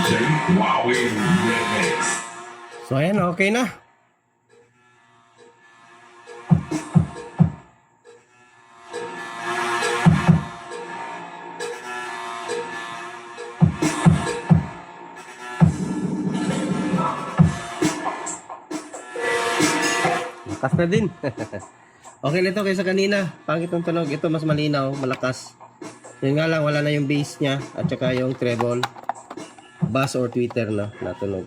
DJ Wowie Remix. So ayan, okay na. Lakas na din. Okay na ito kaysa kanina. Pangit ng tunog. Ito mas malinaw, malakas. Yun nga lang, wala na yung bass niya at saka yung treble, bass or tweeter na natunog.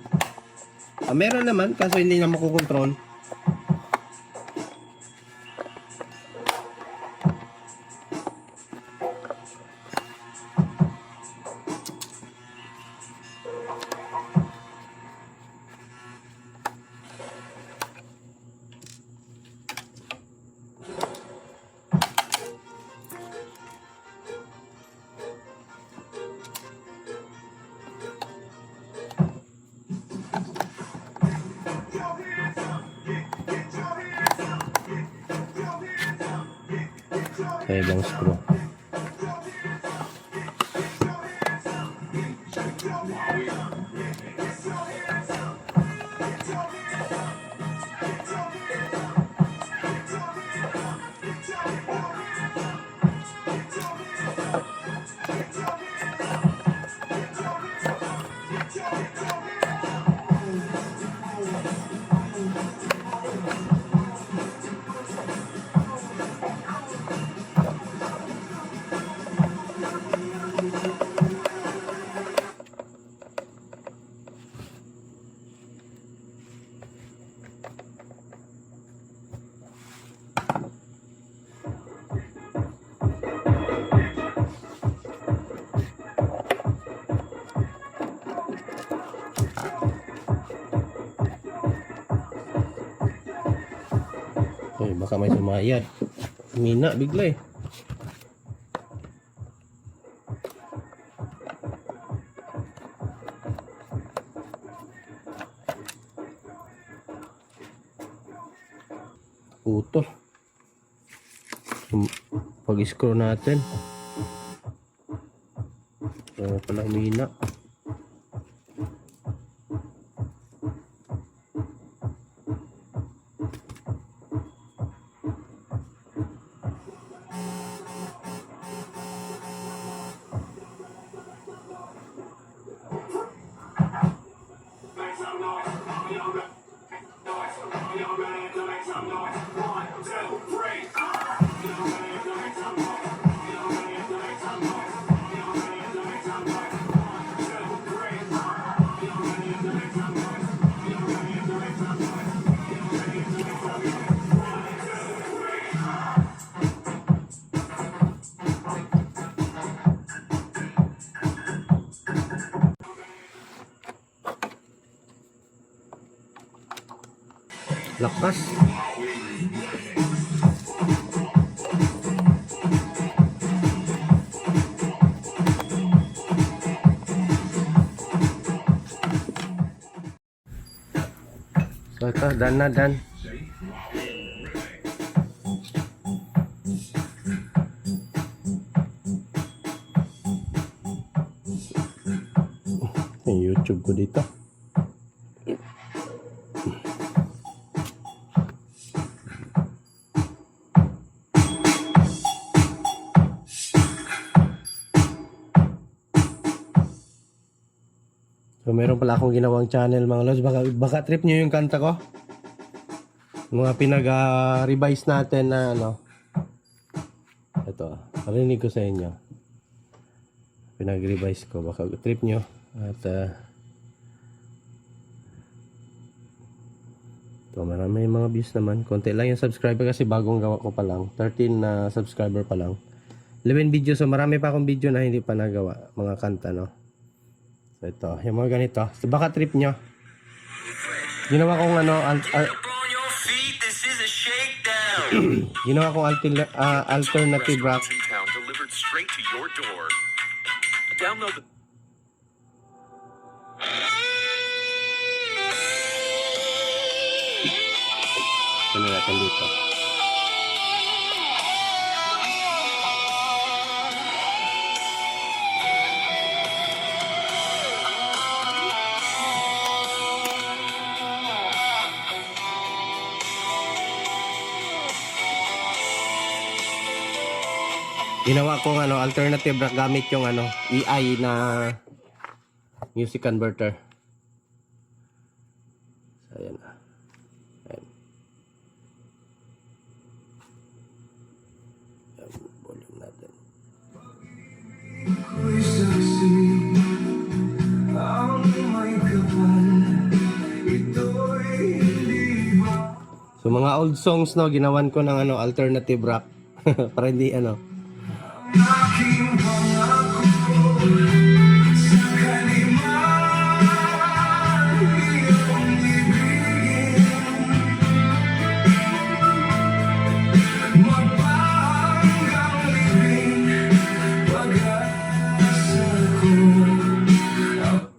Meron naman, kaso hindi na makukontrol. Sa ibang screw. Uy, baka may sumayad. Mina, bigla eh. Putol. Pag-scroll natin. Pala mina. Lakas. So ito, done na, done. Yung YouTube ko dito. So meron pala akong ginawang channel mga lods. Baka trip nyo yung kanta ko. Mga pinag-revise natin na ano. Ito, parinig ko sa inyo. Pinag-revise ko. Baka trip nyo. At ito, marami mga views naman. Konti lang yung subscriber kasi bagong gawa ko pa lang. 13 na subscriber pa lang. 11 videos. So marami pa akong video na hindi pa nagawa. Mga kanta, no? So ito, yung mga ganito. So baka trip nyo. Ginawa kong ano, ginawa kong alternative rock. Delivered straight to your door. Download the Ano natin dito. Ginawa kong ano, alternative rock gamit yung ano, EI na music converter. So, ayan na. Ayan. Ayan, volume natin. So mga old songs, no, ginawan ko ng ano, alternative rock. Para hindi ano.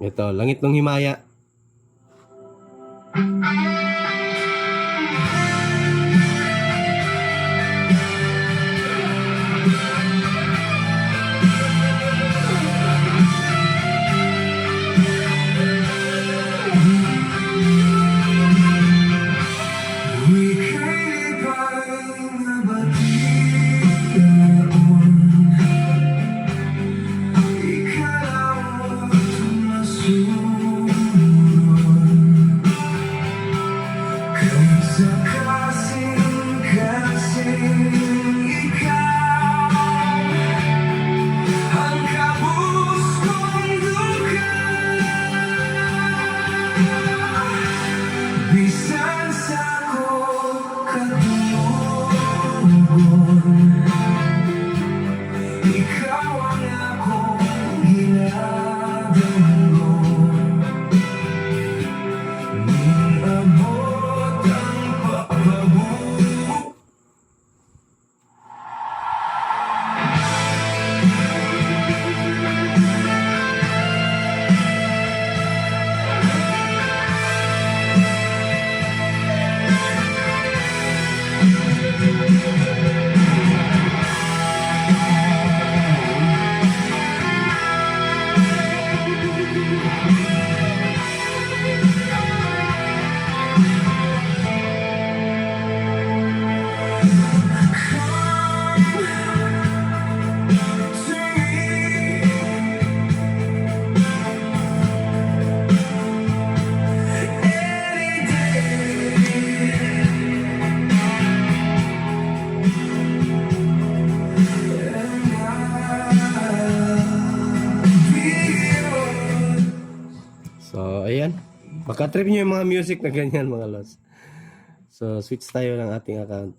Ito, Langit ng Himaya. So, ayan. Makatrip nyo yung mga music na ganyan, mga lods. So, switch tayo ng ating account.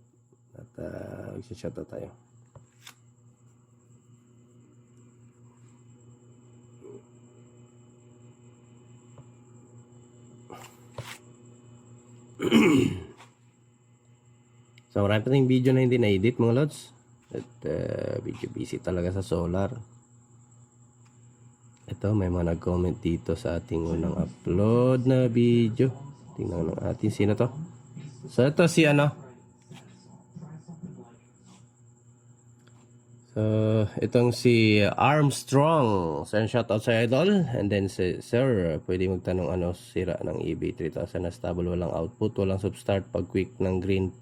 At mag-shoutout tayo. So marami pa tayong video na hindi na-edit mga lods. At video busy talaga sa solar. Ito, may mga nag-comment dito sa ating unang upload na video. Tingnan ng ating sino to. So ito si ano. So itong si Armstrong. So shoutout sa idol. And then si sir, pwede magtanong ano sira ng EB3000 na stable, walang output, walang substart pag quick ng green,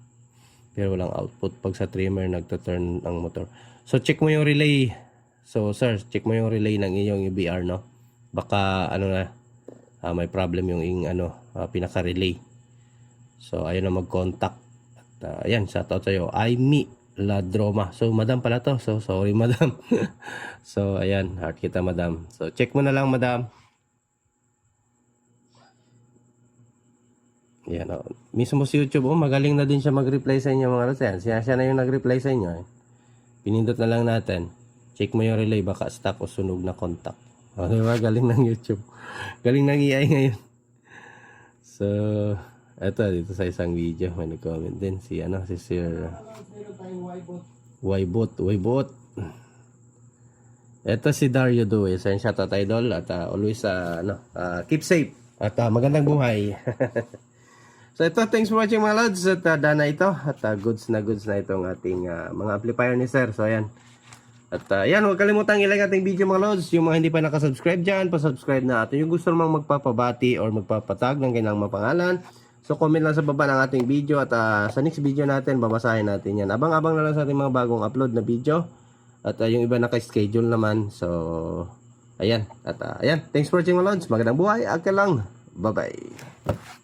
pero walang output pag sa trimmer nagta-turn ang motor. So check mo yung relay. So sir, check mo yung relay ng iyong UBR, no? Baka ano na may problem yung pinaka-relay. So ayun na mag-contact. At ayan, shoutout sa iyo. Aimee Ladroma. So madam pala to. So sorry madam. So ayan, heart kita madam. So check mo na lang madam. Yan, mismo si YouTube, magaling na din siya mag-reply sa inyo mga lods. Siya na yung nag-reply sa inyo. Pinindot na lang natin. Check mo yung relay, baka stuck o sunog na contact. O, diba? Galing ng YouTube. Galing ng AI ngayon. So, eto, dito sa isang video, may nag-comment din. Si Sir Waybot. Eto si Dario Due. Sa shoutout idol. At always, keep safe. At magandang buhay. So ito, thanks for watching mga lods. At dana ito. At goods na itong ating mga amplifier ni sir. So ayan. At yan, huwag kalimutang ilike ating video mga lods. Yung mga hindi pa nakasubscribe dyan, pasubscribe na. At yung gusto namang magpapabati or magpapatag ng kailang mga pangalan, so comment lang sa baba ng ating video. At sa next video natin, babasahin natin yan. Abang-abang na lang sa ating mga bagong upload na video. At yung iba naka-schedule naman. So ayan. At ayan, thanks for watching mga lods. Magandang buhay. Agka lang. Bye-bye.